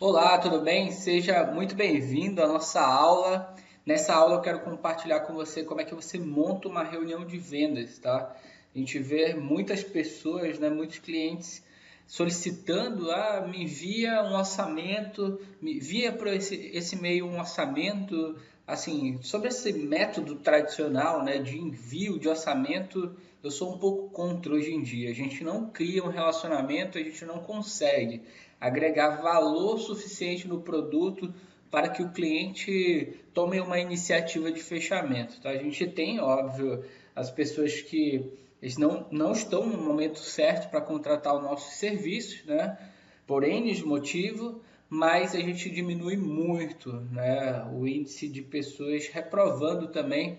Olá, tudo bem? Seja muito bem-vindo à nossa aula. Nessa aula eu quero compartilhar com você como é que você monta uma reunião de vendas, tá? A gente vê muitas pessoas, né, muitos clientes solicitando, me envia um orçamento, me envia para esse e-mail um orçamento, assim, sobre esse método tradicional, né, de envio de orçamento, eu sou um pouco contra hoje em dia. A gente não cria um relacionamento, a gente não consegue agregar valor suficiente no produto para que o cliente tome uma iniciativa de fechamento. Tá? A gente tem, óbvio, as pessoas que eles não estão no momento certo para contratar os nossos serviços, né? Por N motivo, mas a gente diminui muito, né, o índice de pessoas reprovando também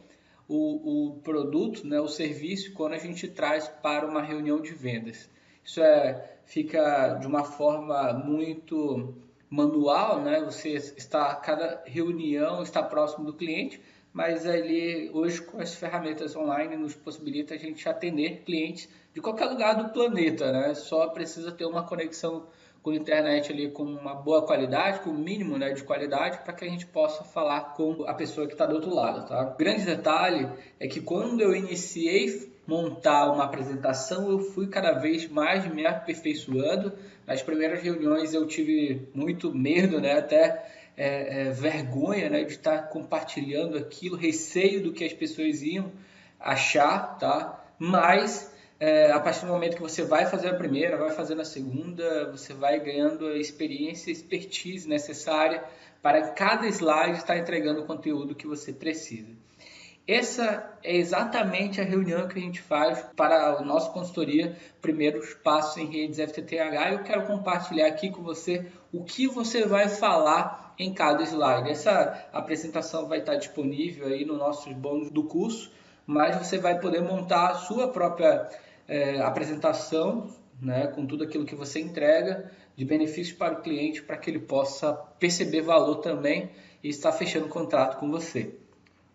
o produto, né, o serviço, quando a gente traz para uma reunião de vendas. Fica de uma forma muito manual, né? Você está, cada reunião está próximo do cliente, mas ali hoje com as ferramentas online nos possibilita a gente atender clientes de qualquer lugar do planeta, né? Só precisa ter uma conexão com a internet ali com uma boa qualidade, com o mínimo, né, de qualidade, para que a gente possa falar com a pessoa que está do outro lado, tá? O grande detalhe é que quando eu iniciei montar uma apresentação, eu fui cada vez mais me aperfeiçoando. Nas primeiras reuniões eu tive muito medo, né, até vergonha, né, de estar compartilhando aquilo, receio do que as pessoas iam achar, tá? Mas a partir do momento que você vai fazer a primeira, vai fazendo a segunda, você vai ganhando a experiência e expertise necessária para cada slide estar entregando o conteúdo que você precisa. Essa é exatamente a reunião que a gente faz para a nossa consultoria Primeiros Passos em Redes FTTH. Eu quero compartilhar aqui com você o que você vai falar em cada slide. Essa apresentação vai estar disponível aí no nosso bônus do curso, mas você vai poder montar a sua própria apresentação, né, com tudo aquilo que você entrega de benefícios para o cliente, para que ele possa perceber valor também e estar fechando contrato com você.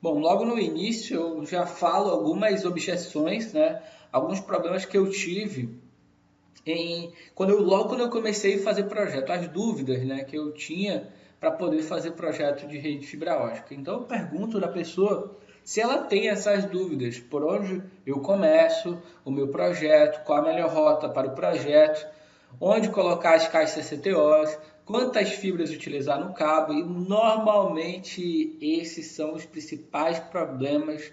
Bom, logo no início eu já falo algumas objeções, né, alguns problemas que eu tive logo quando eu comecei a fazer projeto, as dúvidas, né, que eu tinha para poder fazer projeto de rede de fibra ótica. Então eu pergunto da pessoa se ela tem essas dúvidas, por onde eu começo o meu projeto, qual a melhor rota para o projeto, onde colocar as caixas CTOs, quantas fibras utilizar no cabo, e normalmente esses são os principais problemas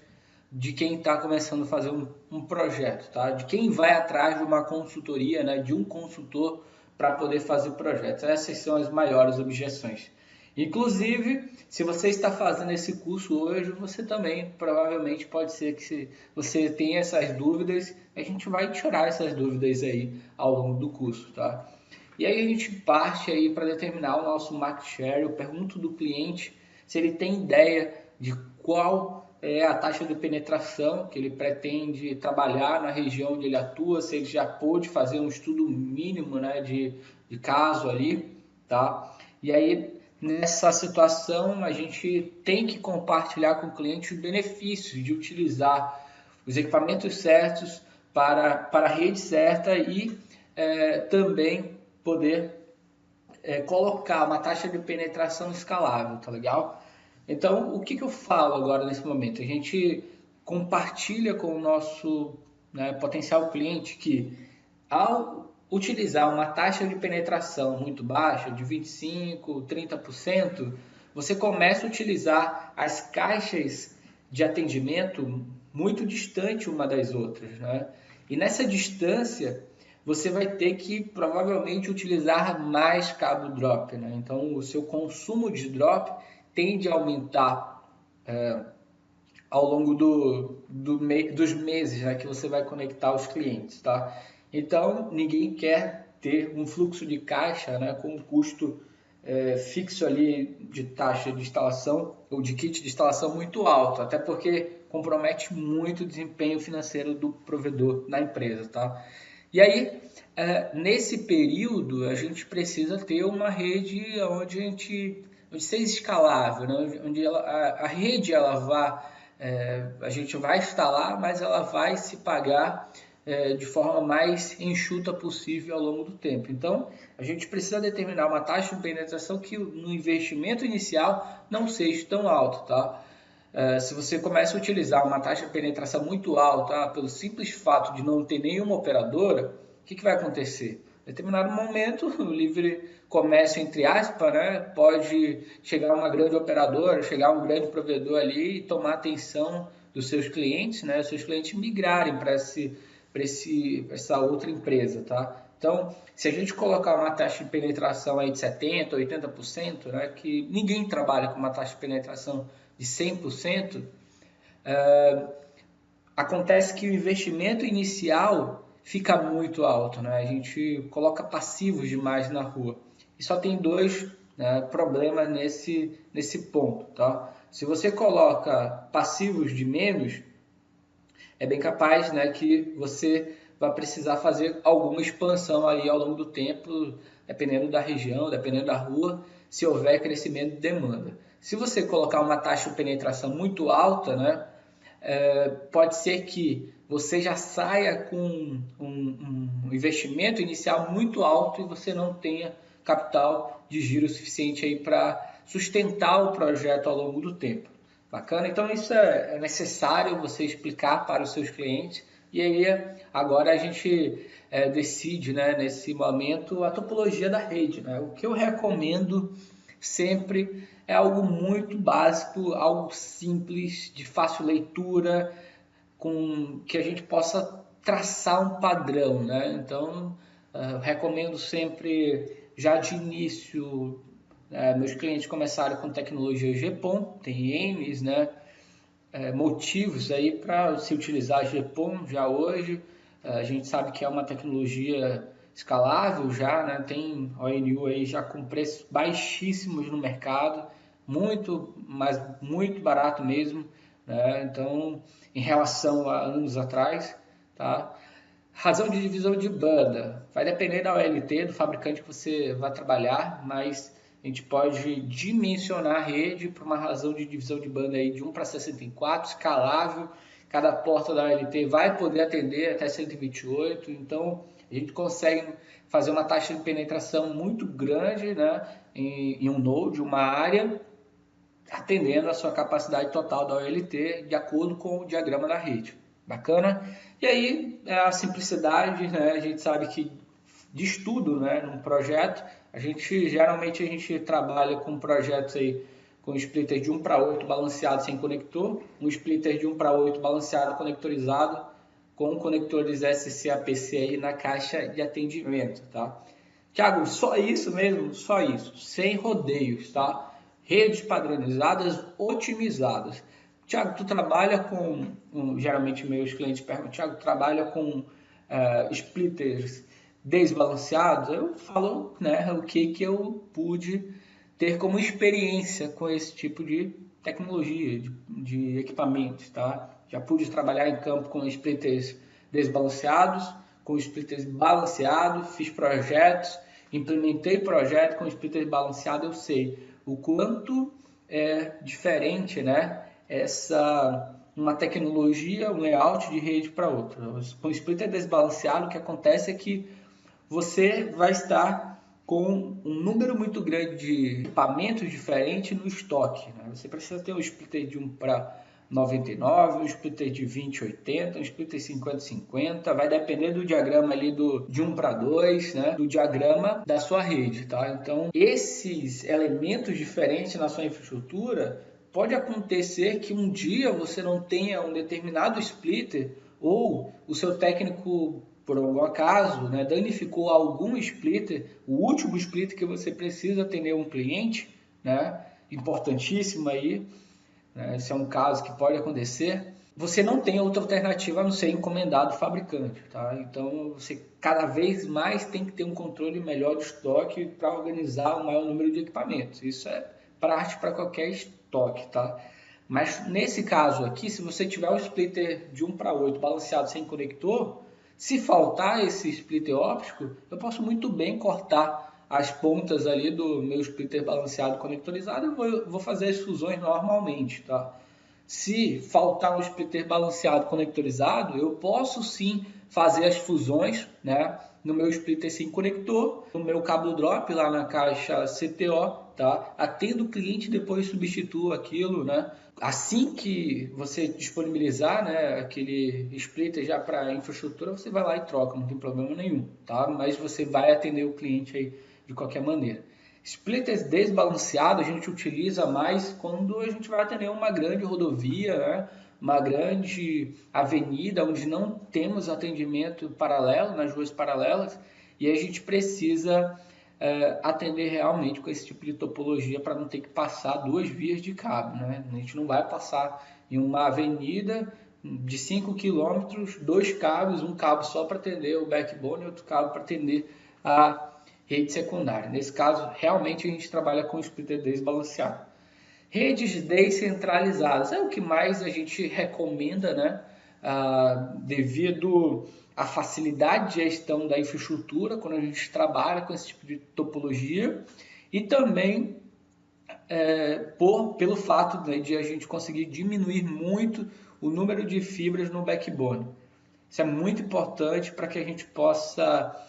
de quem está começando a fazer um projeto, tá? De quem vai atrás de uma consultoria, né? De um consultor para poder fazer projetos. Essas são as maiores objeções. Inclusive, se você está fazendo esse curso hoje, você também provavelmente pode ser que se você tenha essas dúvidas, a gente vai tirar essas dúvidas aí ao longo do curso, tá? E aí a gente parte aí para determinar o nosso market share. Eu pergunto do cliente se ele tem ideia de qual é a taxa de penetração que ele pretende trabalhar na região onde ele atua, se ele já pôde fazer um estudo mínimo, né, de caso ali, tá? E aí, nessa situação, a gente tem que compartilhar com o cliente os benefícios de utilizar os equipamentos certos para a rede certa e também poder colocar uma taxa de penetração escalável, tá legal? Então, o que eu falo agora nesse momento? A gente compartilha com o nosso, né, potencial cliente que, ao utilizar uma taxa de penetração muito baixa, de 25%, 30%, você começa a utilizar as caixas de atendimento muito distante uma das outras, né? E nessa distância, você vai ter que provavelmente utilizar mais cabo drop, né? Então, o seu consumo de drop tende a aumentar ao longo dos meses, né, que você vai conectar os clientes, tá? Então, ninguém quer ter um fluxo de caixa, né, com um custo fixo ali de taxa de instalação ou de kit de instalação muito alto, até porque compromete muito o desempenho financeiro do provedor na empresa, tá? E aí, nesse período, a gente precisa ter uma rede onde seja escalável, né? Onde a rede ela a gente vai instalar, mas ela vai se pagar de forma mais enxuta possível ao longo do tempo. Então, a gente precisa determinar uma taxa de penetração que no investimento inicial não seja tão alto, tá? Se você começa a utilizar uma taxa de penetração muito alta, pelo simples fato de não ter nenhuma operadora, o que vai acontecer? Em determinado momento, o livre comércio, entre aspas, né, pode chegar uma grande operadora, chegar um grande provedor ali e tomar atenção dos seus clientes, né, seus clientes migrarem para essa outra empresa, tá? Então, se a gente colocar uma taxa de penetração aí de 70%, 80%, né, que ninguém trabalha com uma taxa de penetração de 100%, acontece que o investimento inicial fica muito alto, né? A gente coloca passivos demais na rua. E só tem dois, né, problemas nesse ponto, tá? Se você coloca passivos de menos, é bem capaz, né, que você vai precisar fazer alguma expansão aí ao longo do tempo, dependendo da região, dependendo da rua, se houver crescimento de demanda. Se você colocar uma taxa de penetração muito alta, né, pode ser que você já saia com um investimento inicial muito alto e você não tenha capital de giro suficiente aí para sustentar o projeto ao longo do tempo. Bacana? Então isso é necessário você explicar para os seus clientes e aí agora a gente decide, né, nesse momento a topologia da rede, né? O que eu recomendo sempre é algo muito básico, algo simples, de fácil leitura, com que a gente possa traçar um padrão, né? Então, eu recomendo sempre, já de início, meus clientes começarem com tecnologia GPON, tem N, né, motivos aí para se utilizar GPON já hoje. A gente sabe que é uma tecnologia escalável já, né? Tem ONU aí já com preços baixíssimos no mercado, mas muito barato mesmo, né? Então, em relação a anos atrás, tá? Razão de divisão de banda, vai depender da OLT, do fabricante que você vai trabalhar, mas a gente pode dimensionar a rede para uma razão de divisão de banda aí de 1:64, escalável. Cada porta da OLT vai poder atender até 128, então a gente consegue fazer uma taxa de penetração muito grande, né, em um node, uma área, atendendo a sua capacidade total da OLT de acordo com o diagrama da rede. Bacana? E aí, a simplicidade, né, a gente sabe que de estudo, né, num projeto, geralmente a gente trabalha com projetos aí com splitter de 1:8 balanceado sem conector, um splitter de 1:8 balanceado conectorizado com conectores SCAPC aí na caixa de atendimento, tá? Tiago, só isso mesmo? Só isso, sem rodeios, tá? Redes padronizadas, otimizadas. Tiago, tu trabalha geralmente meus clientes perguntam, Tiago, trabalha com splitters desbalanceados? Eu falo, né, o que eu pude ter como experiência com esse tipo de tecnologia, de equipamentos, tá? Já pude trabalhar em campo com splitters desbalanceados, com splitters balanceados, fiz projetos, implementei projeto com splitters balanceados, eu sei o quanto é diferente, né, uma tecnologia, um layout de rede para outra. Com splitter desbalanceado, o que acontece é que você vai estar com um número muito grande de equipamentos diferentes no estoque, né? Você precisa ter um splitter de 1:99, um splitter de 20:80, um splitter 50:50, vai depender do diagrama ali de 1:2, né? Do diagrama da sua rede, tá? Então, esses elementos diferentes na sua infraestrutura, pode acontecer que um dia você não tenha um determinado splitter ou o seu técnico, por algum acaso, né, danificou algum splitter, o último splitter que você precisa atender um cliente, né, importantíssimo aí, né, esse é um caso que pode acontecer, você não tem outra alternativa a não ser encomendar do fabricante, tá? Então você cada vez mais tem que ter um controle melhor do estoque para organizar o maior número de equipamentos. Isso é prático para qualquer estoque, tá? Mas nesse caso aqui, se você tiver um splitter de 1:8 balanceado sem conector, se faltar esse splitter óptico, eu posso muito bem cortar as pontas ali do meu splitter balanceado conectorizado, eu vou fazer as fusões normalmente, tá? Se faltar um splitter balanceado conectorizado, eu posso sim fazer as fusões, né, no meu splitter sem conector, no meu cabo drop lá na caixa CTO, tá? Atendo o cliente, depois substituo aquilo, né? Assim que você disponibilizar, né, aquele splitter já para infraestrutura, você vai lá e troca, não tem problema nenhum, tá? Mas você vai atender o cliente aí de qualquer maneira. Splitters desbalanceados a gente utiliza mais quando a gente vai atender uma grande rodovia, né? Uma grande avenida onde não temos atendimento paralelo, nas ruas paralelas, e a gente precisa atender realmente com esse tipo de topologia para não ter que passar duas vias de cabo. Né? A gente não vai passar em uma avenida de 5 quilômetros, dois cabos, um cabo só para atender o backbone e outro cabo para atender a rede secundária. Nesse caso, realmente a gente trabalha com splitter desbalanceado. Redes descentralizadas é o que mais a gente recomenda, né? Devido à facilidade de gestão da infraestrutura, quando a gente trabalha com esse tipo de topologia, e também pelo fato, né, de a gente conseguir diminuir muito o número de fibras no backbone. Isso é muito importante para que a gente possa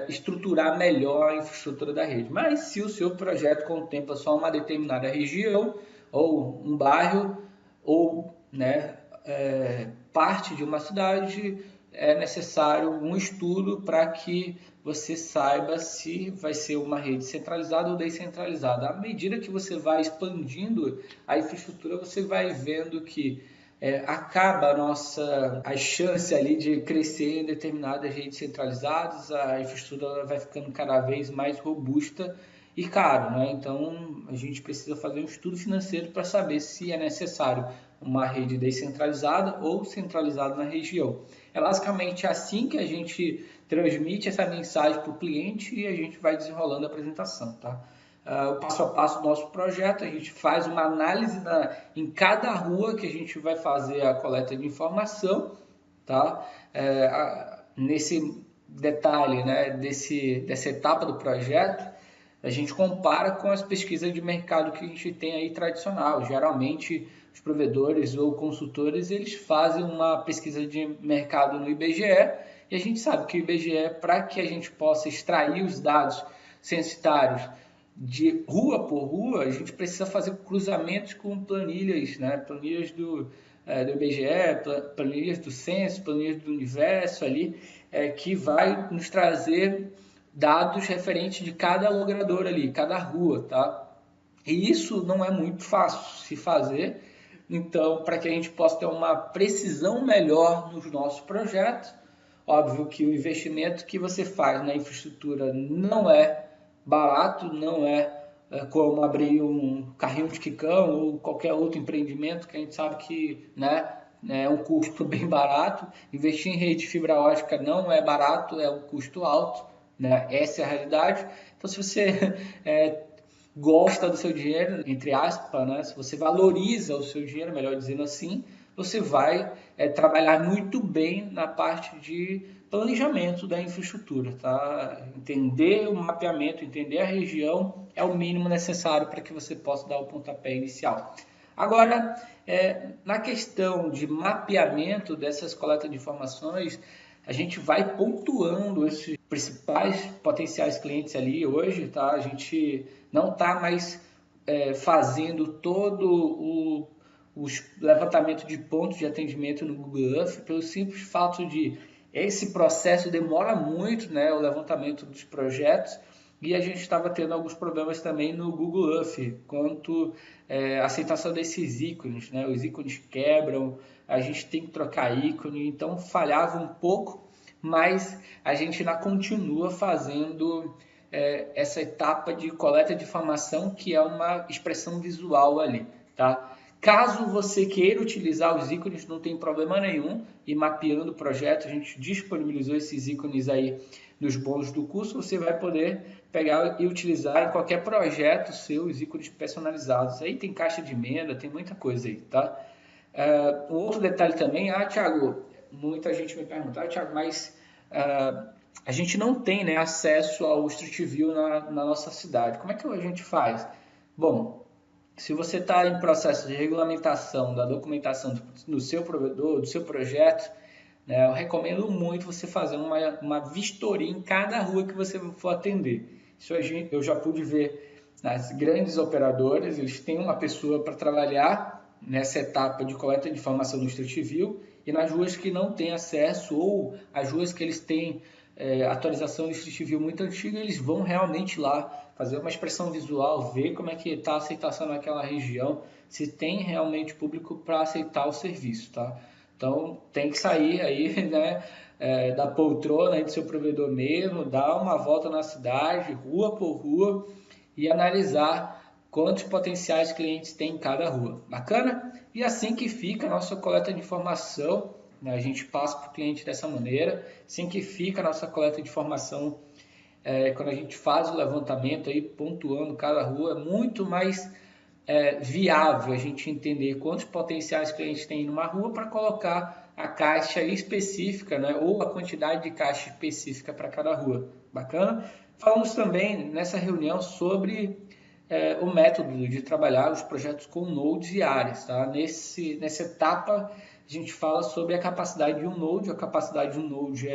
estruturar melhor a infraestrutura da rede. Mas se o seu projeto contempla só uma determinada região, ou um bairro, ou né, parte de uma cidade, é necessário um estudo para que você saiba se vai ser uma rede centralizada ou descentralizada. À medida que você vai expandindo a infraestrutura, você vai vendo que acaba a chance ali de crescer em determinadas redes centralizadas, a infraestrutura vai ficando cada vez mais robusta e caro, né? Então a gente precisa fazer um estudo financeiro para saber se é necessário uma rede descentralizada ou centralizada na região. É basicamente assim que a gente transmite essa mensagem para o cliente e a gente vai desenrolando a apresentação, tá? O passo a passo do nosso projeto, a gente faz uma análise em cada rua que a gente vai fazer a coleta de informação, tá? Nesse detalhe, né, dessa etapa do projeto, a gente compara com as pesquisas de mercado que a gente tem aí tradicional. Geralmente, os provedores ou consultores, eles fazem uma pesquisa de mercado no IBGE, e a gente sabe que o IBGE, para que a gente possa extrair os dados censitários de rua por rua, a gente precisa fazer cruzamentos com planilhas, né? Planilhas do IBGE, planilhas do Censo, planilhas do Universo ali, que vai nos trazer dados referentes de cada logrador ali, cada rua, tá? E isso não é muito fácil se fazer, então, para que a gente possa ter uma precisão melhor nos nossos projetos, óbvio que o investimento que você faz na infraestrutura não é barato, não como abrir um carrinho de quicão ou qualquer outro empreendimento que a gente sabe que, né, é um custo bem barato. Investir em rede de fibra ótica não é barato, é um custo alto, né? Essa é a realidade. Então, se você gosta do seu dinheiro, entre aspas, né? Se você valoriza o seu dinheiro, melhor dizendo assim, você vai trabalhar muito bem na parte de planejamento da infraestrutura, tá? Entender o mapeamento, entender a região é o mínimo necessário para que você possa dar o pontapé inicial. Agora, na questão de mapeamento dessas coletas de informações, a gente vai pontuando esses principais potenciais clientes ali hoje, tá? A gente não está mais fazendo todo o levantamento de pontos de atendimento no Google Earth, pelo simples fato de esse processo demora muito, né? O levantamento dos projetos, e a gente estava tendo alguns problemas também no Google Earth, quanto a aceitação desses ícones, né? Os ícones quebram, a gente tem que trocar ícone, então falhava um pouco, mas a gente ainda continua fazendo essa etapa de coleta de informação, que é uma expressão visual ali, tá? Caso você queira utilizar os ícones, não tem problema nenhum, e mapeando o projeto, a gente disponibilizou esses ícones aí nos bônus do curso, você vai poder pegar e utilizar em qualquer projeto seu os ícones personalizados. Aí tem caixa de emenda, tem muita coisa aí, tá? Um outro detalhe também, Thiago, muita gente me pergunta, Thiago, mas a gente não tem, né, acesso ao Street View na nossa cidade. Como é que a gente faz? Bom, se você está em processo de regulamentação da documentação do seu provedor, do seu projeto, né, eu recomendo muito você fazer uma vistoria em cada rua que você for atender. Isso eu já pude ver nas grandes operadoras, eles têm uma pessoa para trabalhar nessa etapa de coleta de informação do Street View, e nas ruas que não têm acesso ou as ruas que eles têm atualização do Street View muito antiga, eles vão realmente lá fazer uma expressão visual, ver como é que está a aceitação naquela região, se tem realmente público para aceitar o serviço, tá? Então tem que sair aí, né, da poltrona aí do seu provedor mesmo, dar uma volta na cidade, rua por rua, e analisar quantos potenciais clientes tem em cada rua. Bacana? E assim que fica a nossa coleta de informação, né, a gente passa para o cliente dessa maneira, assim que fica a nossa coleta de informação, quando a gente faz o levantamento aí, pontuando cada rua, é muito mais viável a gente entender quantos potenciais clientes tem numa rua para colocar a caixa específica, né, ou a quantidade de caixa específica para cada rua. Bacana? Falamos também nessa reunião sobre o método de trabalhar os projetos com nodes e áreas. Tá? Nessa etapa, a gente fala sobre a capacidade de um node. A capacidade de um node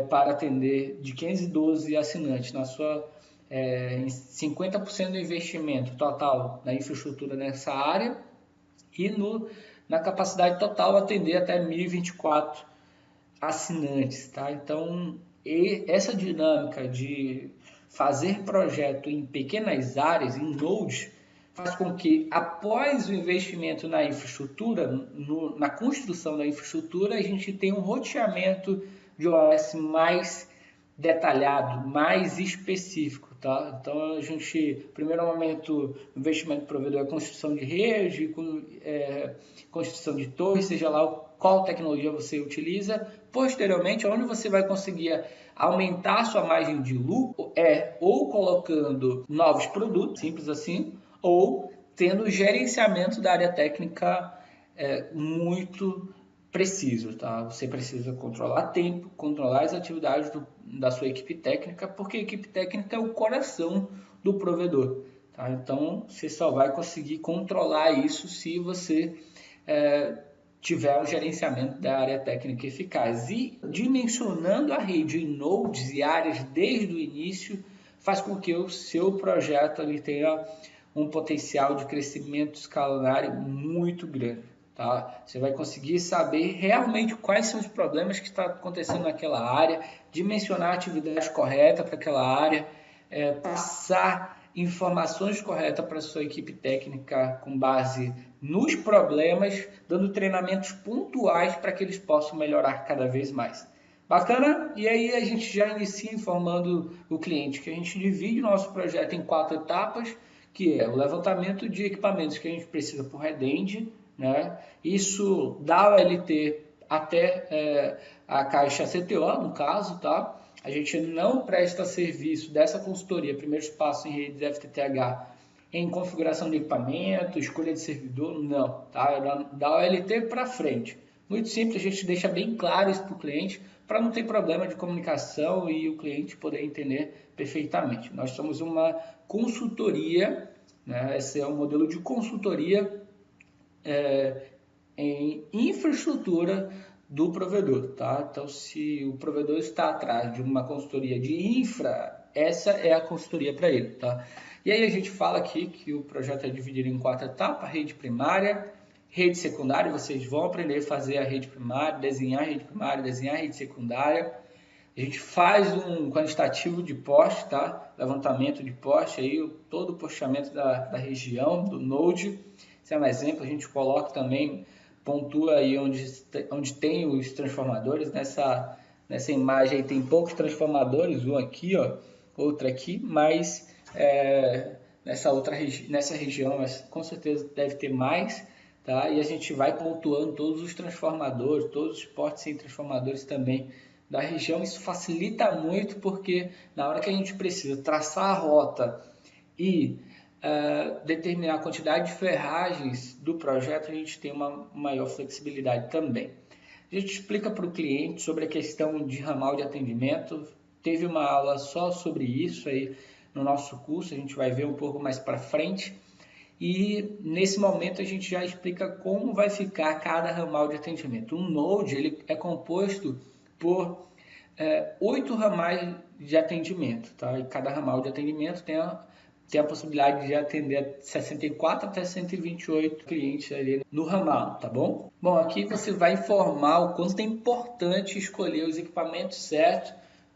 para atender de 512 assinantes na sua 50% do investimento total na infraestrutura nessa área e na capacidade total atender até 1024 assinantes. Tá? Então, essa dinâmica de fazer projeto em pequenas áreas, em nodes, faz com que, após o investimento na infraestrutura, na construção da infraestrutura, a gente tenha um roteamento de OS mais detalhado, mais específico. Tá? Então, a gente, primeiro momento, o investimento do provedor é construção de rede, construção de torre, seja lá qual tecnologia você utiliza. Posteriormente, onde você vai conseguir aumentar sua margem de lucro ou colocando novos produtos, simples assim, ou tendo gerenciamento da área técnica muito preciso, tá? Você precisa controlar tempo, controlar as atividades da sua equipe técnica, porque a equipe técnica é o coração do provedor, tá? Então, você só vai conseguir controlar isso se você tiver um gerenciamento da área técnica eficaz. E dimensionando a rede em nodes e áreas desde o início, faz com que o seu projeto ele tenha um potencial de crescimento escalonário muito grande. Tá? Você vai conseguir saber realmente quais são os problemas que estão acontecendo naquela área, dimensionar a atividade correta para aquela área, passar informações corretas para a sua equipe técnica com base nos problemas, dando treinamentos pontuais para que eles possam melhorar cada vez mais. Bacana? E aí a gente já inicia informando o cliente que a gente divide o nosso projeto em 4 etapas, que é o levantamento de equipamentos que a gente precisa por redende, né? Isso da OLT até a caixa CTO, no caso, tá? A gente não presta serviço dessa consultoria, primeiros passos em redes FTTH, em configuração de equipamento, escolha de servidor, não, tá? É da OLT para frente. Muito simples, a gente deixa bem claro isso para o cliente, para não ter problema de comunicação e o cliente poder entender perfeitamente. Nós somos uma consultoria, né? Esse é um modelo de consultoria em infraestrutura do provedor, tá? Então, se o provedor está atrás de uma consultoria de infra, essa é a consultoria para ele, tá? E aí a gente fala aqui que o projeto é dividido em 4 etapas: rede primária, rede secundária. Vocês vão aprender a fazer a rede primária, desenhar a rede primária, desenhar a rede secundária. A gente faz um quantitativo de poste, tá? Levantamento de poste, aí, todo o postamento da região, do node. Esse é um exemplo, a gente coloca também, pontua aí onde tem os transformadores. Nessa imagem aí tem poucos transformadores, um aqui, ó, outro aqui, mas nessa região com certeza deve ter mais, tá? E a gente vai pontuando todos os transformadores, todos os portos sem transformadores também da região. Isso facilita muito, porque na hora que a gente precisa traçar a rota e determinar a quantidade de ferragens do projeto, a gente tem uma maior flexibilidade também. A gente explica para o cliente sobre a questão de ramal de atendimento. Teve uma aula só sobre isso aí no nosso curso, a gente vai ver um pouco mais para frente. e nesse momento a gente já explica como vai ficar cada ramal de atendimento. Um Node ele é composto por 8 ramais de atendimento, tá? E cada ramal de atendimento tem a possibilidade de atender 64 até 128 clientes ali no ramal, tá bom? Bom, aqui você vai informar o quanto é importante escolher os equipamentos certos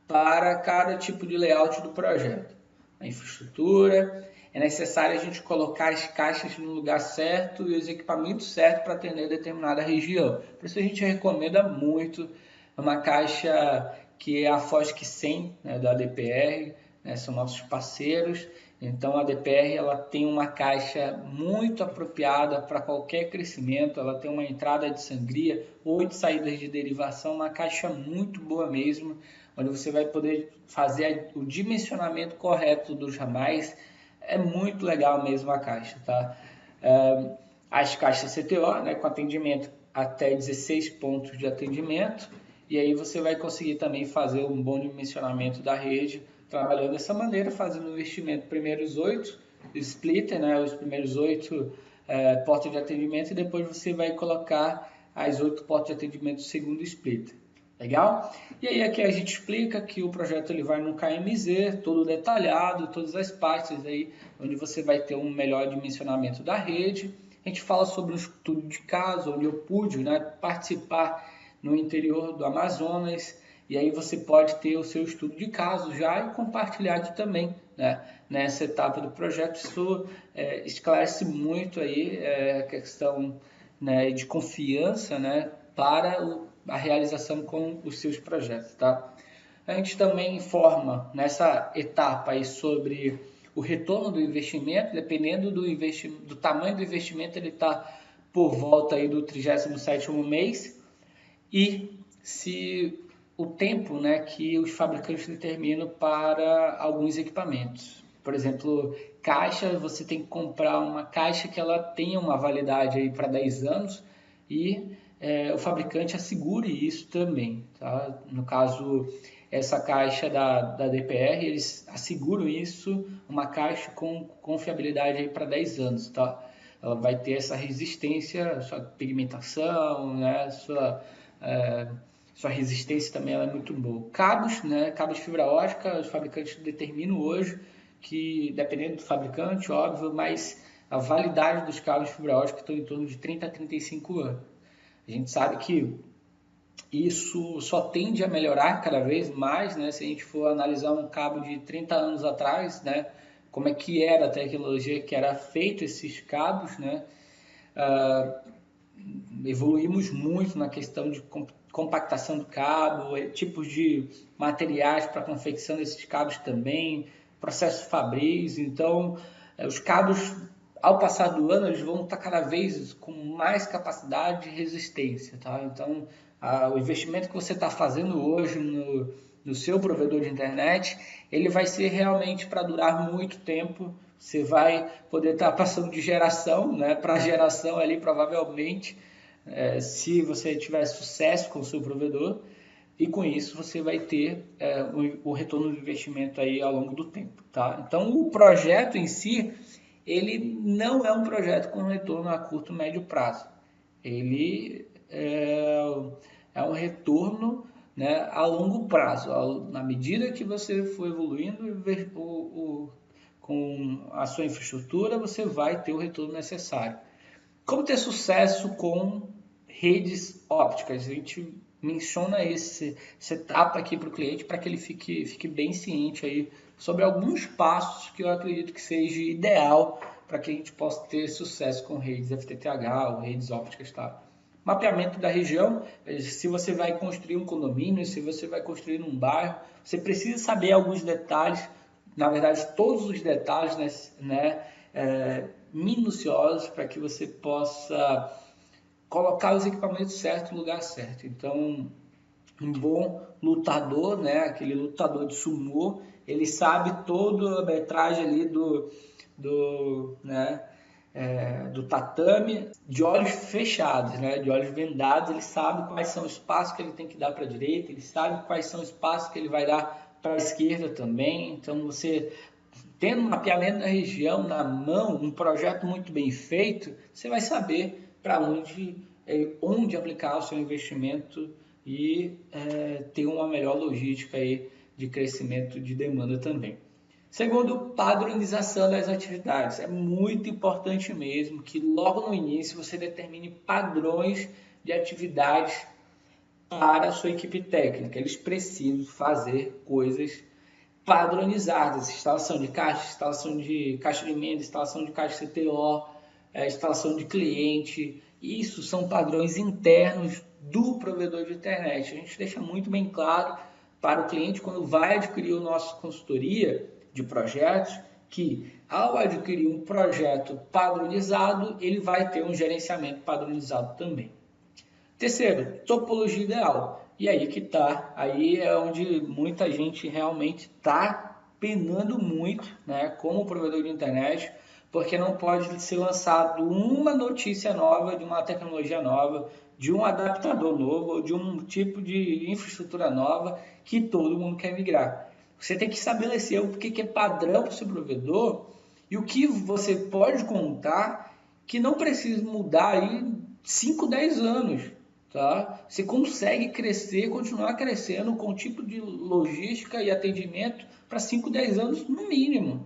para cada tipo de layout do projeto. A infraestrutura, é necessário a gente colocar as caixas no lugar certo e os equipamentos certos para atender determinada região. Por isso a gente recomenda muito uma caixa que é a FOSC 100, né, da DPR, né, são nossos parceiros. Então a DPR ela tem uma caixa muito apropriada para qualquer crescimento, ela tem uma entrada de sangria, 8 saídas de derivação, uma caixa muito boa mesmo, onde você vai poder fazer o dimensionamento correto dos ramais. É muito legal mesmo a caixa, tá? As caixas CTO, né, com atendimento até 16 pontos de atendimento, e aí você vai conseguir também fazer um bom dimensionamento da rede, trabalhando dessa maneira, fazendo o investimento primeiros 8 splitter, né, os primeiros 8 portas de atendimento, e depois você vai colocar as 8 portas de atendimento do segundo splitter. Legal? E aí aqui a gente explica que o projeto ele vai no KMZ, todo detalhado, todas as partes aí, onde você vai ter um melhor dimensionamento da rede. A gente fala sobre um estudo de caso, onde eu pude, né, participar no interior do Amazonas, e aí você pode ter o seu estudo de caso já e compartilhar aqui também, né, nessa etapa do projeto. Isso esclarece muito aí a questão, né, de confiança, né, para a realização com os seus projetos, tá? A gente também informa nessa etapa aí sobre o retorno do investimento, dependendo do tamanho do investimento, ele está por volta aí do 37º mês, e se o tempo, né, que os fabricantes determinam para alguns equipamentos. Por exemplo, caixa, você tem que comprar uma caixa que ela tenha uma validade aí para 10 anos e o fabricante assegure isso também, tá? No caso, essa caixa da DPR, eles asseguram isso, uma caixa com confiabilidade aí para 10 anos, tá? Ela vai ter essa resistência, sua pigmentação, né, sua resistência também ela é muito boa. Cabos, né, cabos de fibra ótica, os fabricantes determinam hoje que, dependendo do fabricante, óbvio, mas a validade dos cabos de fibra ótica estão em torno de 30 a 35 anos. A gente sabe que isso só tende a melhorar cada vez mais, né? Se a gente for analisar um cabo de 30 anos atrás, né? Como é que era a tecnologia que era feito esses cabos, né? Evoluímos muito na questão de compactação do cabo, tipos de materiais para confecção desses cabos também, processo Fabris. Então, os cabos, ao passar do ano, eles vão estar cada vez com mais capacidade de resistência, tá? Então, o investimento que você está fazendo hoje no seu provedor de internet, ele vai ser realmente para durar muito tempo. Você vai poder estar passando de geração, né, para geração ali, provavelmente, se você tiver sucesso com o seu provedor, e com isso você vai ter o retorno do investimento aí ao longo do tempo, tá? Então, o projeto em si, ele não é um projeto com retorno a curto, médio prazo. Ele é um retorno, né, a longo prazo. Na medida que você for evoluindo com a sua infraestrutura, você vai ter o retorno necessário. Como ter sucesso com redes ópticas? A gente menciona essa etapa aqui para o cliente para que ele fique bem ciente aí sobre alguns passos que eu acredito que seja ideal para que a gente possa ter sucesso com redes FTTH ou redes ópticas, tá? Mapeamento da região, se você vai construir um condomínio, se você vai construir um bairro, você precisa saber alguns detalhes, na verdade todos os detalhes, né, minuciosos, para que você possa colocar os equipamentos certos no lugar certo. Então, um bom lutador, né, aquele lutador de sumô, ele sabe toda a metragem ali do tatame, de olhos fechados, né, de olhos vendados. Ele sabe quais são os passos que ele tem que dar para a direita, ele sabe quais são os passos que ele vai dar para a esquerda também. Então, você tendo um mapeamento da região na mão, um projeto muito bem feito, você vai saber para onde aplicar o seu investimento e ter uma melhor logística aí de crescimento de demanda também. Segundo, padronização das atividades. É muito importante mesmo que logo no início você determine padrões de atividades para a sua equipe técnica. Eles precisam fazer coisas padronizadas, instalação de caixa de emenda, instalação de caixa CTO, instalação de cliente. Isso são padrões internos do provedor de internet. A gente deixa muito bem claro para o cliente quando vai adquirir a nossa consultoria de projetos que ao adquirir um projeto padronizado, ele vai ter um gerenciamento padronizado também. Terceiro, topologia ideal. E aí que tá, aí é onde muita gente realmente está penando muito, né, como provedor de internet, porque não pode ser lançado uma notícia nova, de uma tecnologia nova, de um adaptador novo, ou de um tipo de infraestrutura nova que todo mundo quer migrar. Você tem que estabelecer o que é padrão para o seu provedor e o que você pode contar que não precisa mudar aí 5, 10 anos. Tá? Você consegue crescer, continuar crescendo com o tipo de logística e atendimento para 5, 10 anos no mínimo.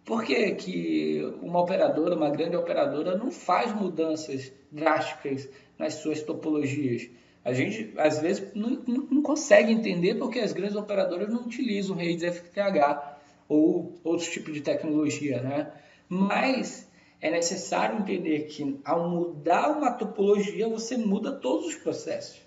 Por que que uma operadora, uma grande operadora, não faz mudanças drásticas nas suas topologias? A gente, às vezes, não consegue entender porque as grandes operadoras não utilizam redes FTTH ou outros tipos de tecnologia, né? Mas é necessário entender que ao mudar uma topologia, você muda todos os processos.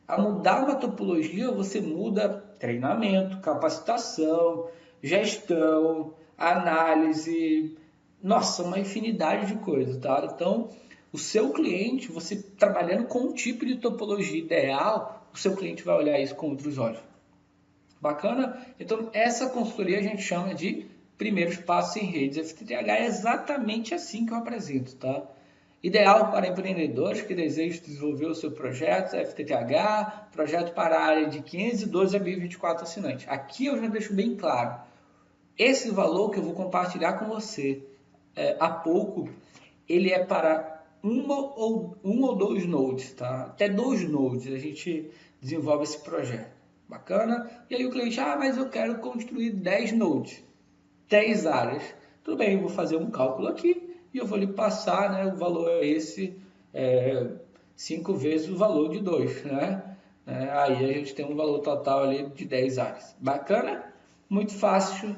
Ao mudar uma topologia, você muda treinamento, capacitação, gestão, análise, nossa, uma infinidade de coisas, tá? Então, o seu cliente, você trabalhando com um tipo de topologia ideal, o seu cliente vai olhar isso com outros olhos. Bacana? Então, essa consultoria a gente chama de primeiros passos em redes FTTH. É exatamente assim que eu apresento, tá? Ideal para empreendedores que desejam desenvolver o seu projeto FTTH, projeto para a área de 512 a 1024 assinantes. Aqui eu já deixo bem claro. Esse valor que eu vou compartilhar com você há pouco, ele é para um ou dois nodes, tá? Até 2 nodes a gente desenvolve esse projeto. Bacana? E aí o cliente, mas eu quero construir 10 nodes, 10 áreas. Tudo bem, eu vou fazer um cálculo aqui e eu vou lhe passar, né? O valor é esse, 5 vezes o valor de 2, né? Aí a gente tem um valor total ali de 10 áreas. Bacana? Muito fácil,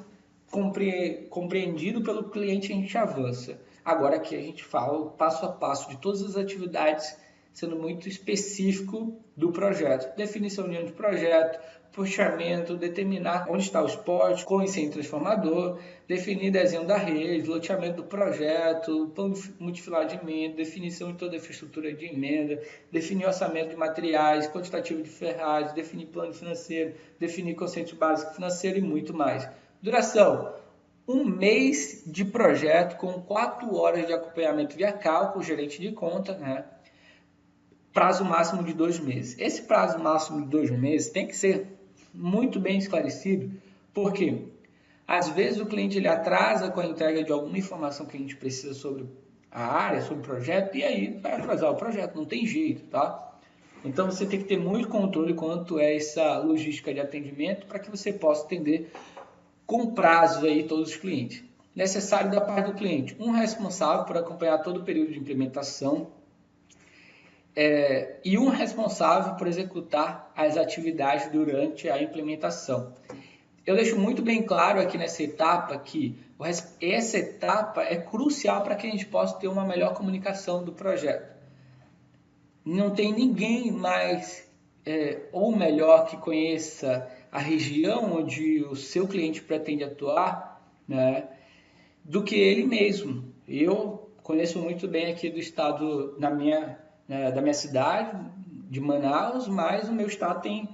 compreendido pelo cliente, a gente avança. Agora aqui a gente fala o passo a passo de todas as atividades, sendo muito específico do projeto. Definição de projeto, puxamento, determinar onde está o suporte, com sem transformador, definir desenho da rede, loteamento do projeto, plano multifilar de emenda, definição de toda a infraestrutura de emenda, definir orçamento de materiais, quantitativo de ferragens, definir plano financeiro, definir conceito básico financeiro e muito mais. Duração: 1 mês de projeto com 4 horas de acompanhamento via cálculo, gerente de conta, né? Prazo máximo de 2 meses. Esse prazo máximo de 2 meses tem que ser muito bem esclarecido, porque às vezes o cliente ele atrasa com a entrega de alguma informação que a gente precisa sobre a área, sobre o projeto, e aí vai atrasar o projeto, não tem jeito, tá? Então você tem que ter muito controle quanto é essa logística de atendimento para que você possa atender com prazo aí todos os clientes. Necessário da parte do cliente, um responsável por acompanhar todo o período de implementação, e um responsável por executar as atividades durante a implementação. Eu deixo muito bem claro aqui nessa etapa que essa etapa é crucial para que a gente possa ter uma melhor comunicação do projeto. Não tem ninguém mais ou melhor que conheça a região onde o seu cliente pretende atuar, né, do que ele mesmo. Eu conheço muito bem aqui do estado, da minha cidade, de Manaus, mas o meu estado tem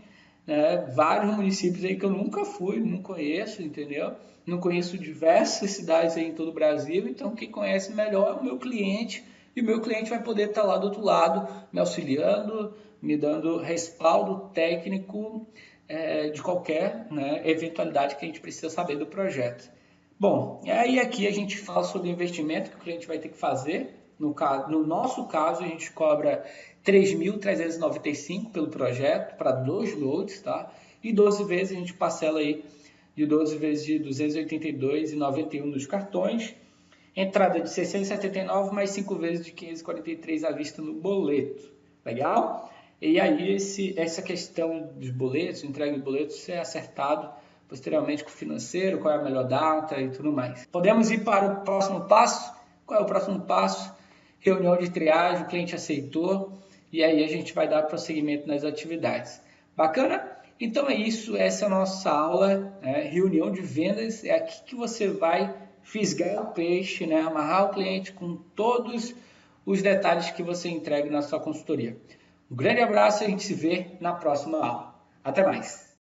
vários municípios aí que eu nunca fui, não conheço, entendeu? Não conheço diversas cidades aí em todo o Brasil, então quem conhece melhor é o meu cliente, e o meu cliente vai poder estar lá do outro lado, me auxiliando, me dando respaldo técnico de qualquer eventualidade que a gente precisa saber do projeto. Bom, e aí aqui a gente fala sobre o investimento que o cliente vai ter que fazer. No nosso caso, a gente cobra 3.395 pelo projeto para 2 loads, tá? E 12 vezes a gente parcela aí de 12 vezes de 282,91 nos cartões. Entrada de 679 mais 5 vezes de 543 à vista no boleto. Legal? E aí essa questão dos boletos, entrega de boletos, é acertado posteriormente com o financeiro, qual é a melhor data e tudo mais. Podemos ir para o próximo passo? Qual é o próximo passo? Reunião de triagem, o cliente aceitou e aí a gente vai dar prosseguimento nas atividades. Bacana? Então é isso, essa é a nossa aula, né? Reunião de vendas, é aqui que você vai fisgar o peixe, né? Amarrar o cliente com todos os detalhes que você entrega na sua consultoria. Um grande abraço e a gente se vê na próxima aula. Até mais!